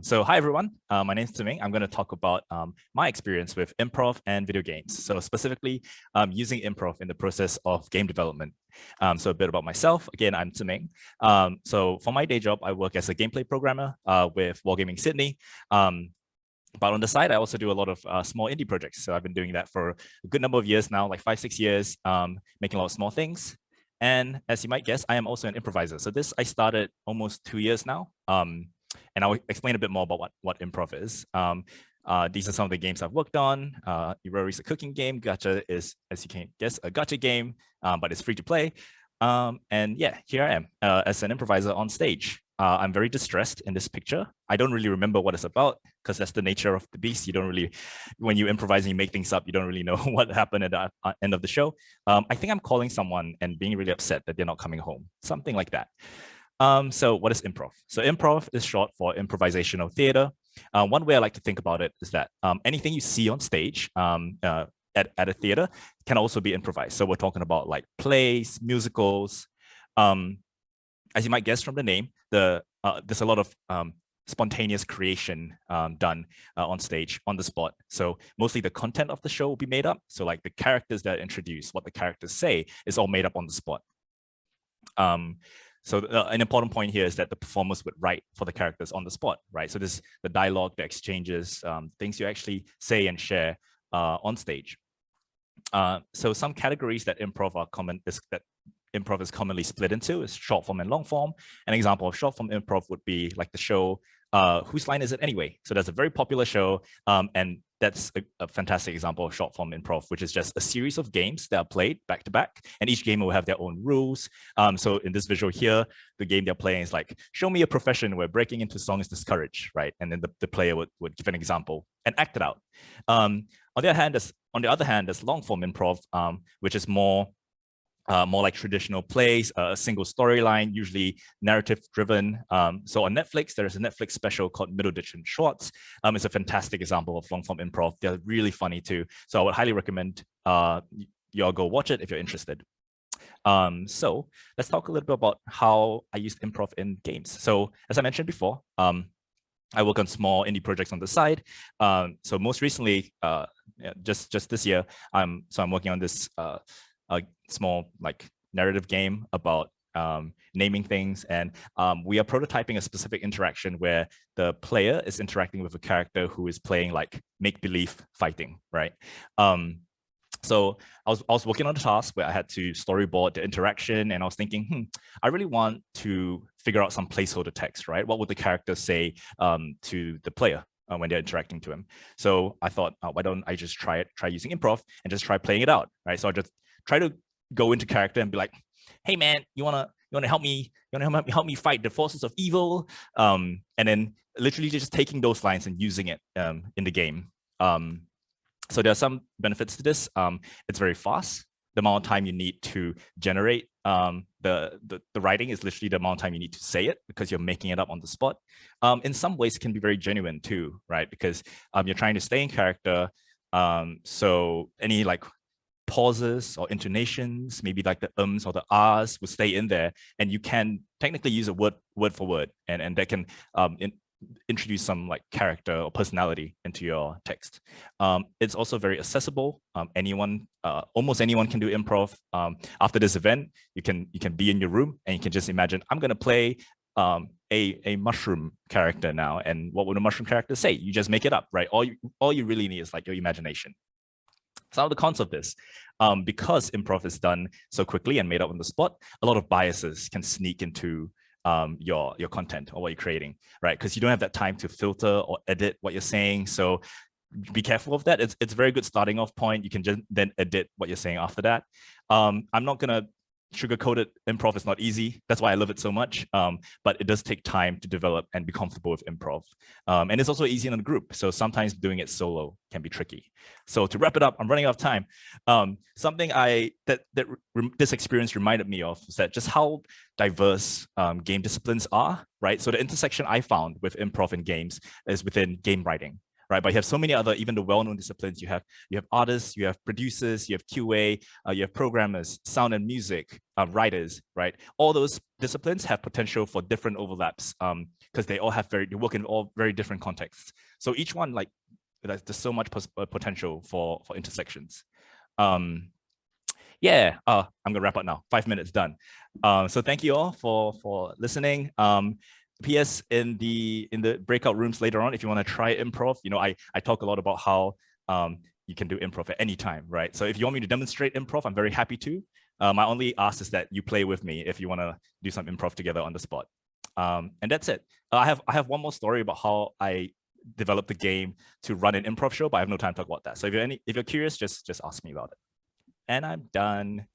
So hi everyone, my name is Zhiming. I'm going to talk about my experience with improv and video games. So specifically using improv in the process of game development. So a bit about myself. Again, I'm Zhiming. So for my day job, I work as a gameplay programmer with Wargaming Sydney. But on the side, I also do a lot of small indie projects. So I've been doing that for a good number of years now, like 5-6 years, making a lot of small things. And as you might guess, I am also an improviser. So this I started almost 2 years now. And I'll explain a bit more about what improv is. These are some of the games I've worked on. Irori is a cooking game. Gacha is, as you can guess, a gacha game, but it's free to play. And yeah, here I am as an improviser on stage. I'm very distressed in this picture. I don't really remember what it's about because that's the nature of the beast. You don't really, when you improvise and you make things up, you don't really know what happened at the end of the show. I think I'm calling someone and being really upset that they're not coming home, something like that. So what is improv? So improv is short for improvisational theater. One way I like to think about it is that anything you see on stage at a theater can also be improvised. So we're talking about like plays, musicals. As you might guess from the name, there's a lot of spontaneous creation done on stage, on the spot. So mostly the content of the show will be made up. So like the characters that are introduced, what the characters say is all made up on the spot. So an important point here is that the performers would write for the characters on the spot, right? So this the dialogue, the exchanges, things you actually say and share on stage. So some categories that improv are common is that improv is commonly split into is short form and long form. An example of short form improv would be like the show Whose Line Is It Anyway? So that's a very popular show, and that's a fantastic example of short form improv, which is just a series of games that are played back to back, and each game will have their own rules. So in this visual here, the game they're playing is like, show me a profession where breaking into song is discouraged, right? And then the player would give an example and act it out. On the other hand, there's long form improv, which is more like traditional plays, a single storyline, usually narrative driven. So on Netflix, there is a Netflix special called Middle Ditch and Shorts. It's a fantastic example of long form improv. They're really funny too. So I would highly recommend y'all go watch it if you're interested. So let's talk a little bit about how I used improv in games. So as I mentioned before, I work on small indie projects on the side. So most recently, just this year, I'm working on this a small like narrative game about naming things, and we are prototyping a specific interaction where the player is interacting with a character who is playing like make-believe fighting, right? So I was working on a task where I had to storyboard the interaction, and I was thinking, I really want to figure out some placeholder text, right? What would the character say to the player when they're interacting to him? So I thought, why don't I just try using improv and just try playing it out, right? So I just try to go into character and be like, hey man, you wanna help me? You wanna help me fight the forces of evil? And then literally just taking those lines and using it in the game. So there are some benefits to this. It's very fast. The amount of time you need to generate the writing is literally the amount of time you need to say it, because you're making it up on the spot. In some ways, it can be very genuine too, right? Because you're trying to stay in character. So any like pauses or intonations, maybe like the ums or the ahs will stay in there, and you can technically use a word for word, and that can introduce some like character or personality into your text. It's also very accessible. Almost anyone can do improv. After this event, you can be in your room and you can just imagine, I'm going to play a mushroom character now, and what would a mushroom character say? You just make it up, right? All you really need is like your imagination. Some of the cons of this, because improv is done so quickly and made up on the spot, a lot of biases can sneak into your content or what you're creating, right? Because you don't have that time to filter or edit what you're saying. So be careful of that. It's a very good starting off point. You can just then edit what you're saying after that. I'm not gonna sugarcoat it. Improv is not easy. That's why I love it so much. But it does take time to develop and be comfortable with improv. And it's also easy in a group. So sometimes doing it solo can be tricky. So to wrap it up, I'm running out of time. Something this experience reminded me of is that just how diverse game disciplines are, right? So the intersection I found with improv and games is within game writing. right? But you have so many other, even the well-known disciplines. You have artists, you have producers, you have QA, you have programmers, sound and music, writers, right? All those disciplines have potential for different overlaps because they all have they work in all very different contexts. So each one, like, there's so much potential for intersections. Yeah, I'm gonna wrap up now. 5 minutes done. So thank you all for listening. PS, in the breakout rooms later on, if you want to try improv, you know, I talk a lot about how you can do improv at any time, right? So if you want me to demonstrate improv, I'm very happy to. My only ask is that you play with me if you want to do some improv together on the spot. And that's it. I have one more story about how I developed the game to run an improv show, but I have no time to talk about that. So if you're curious, just ask me about it. And I'm done.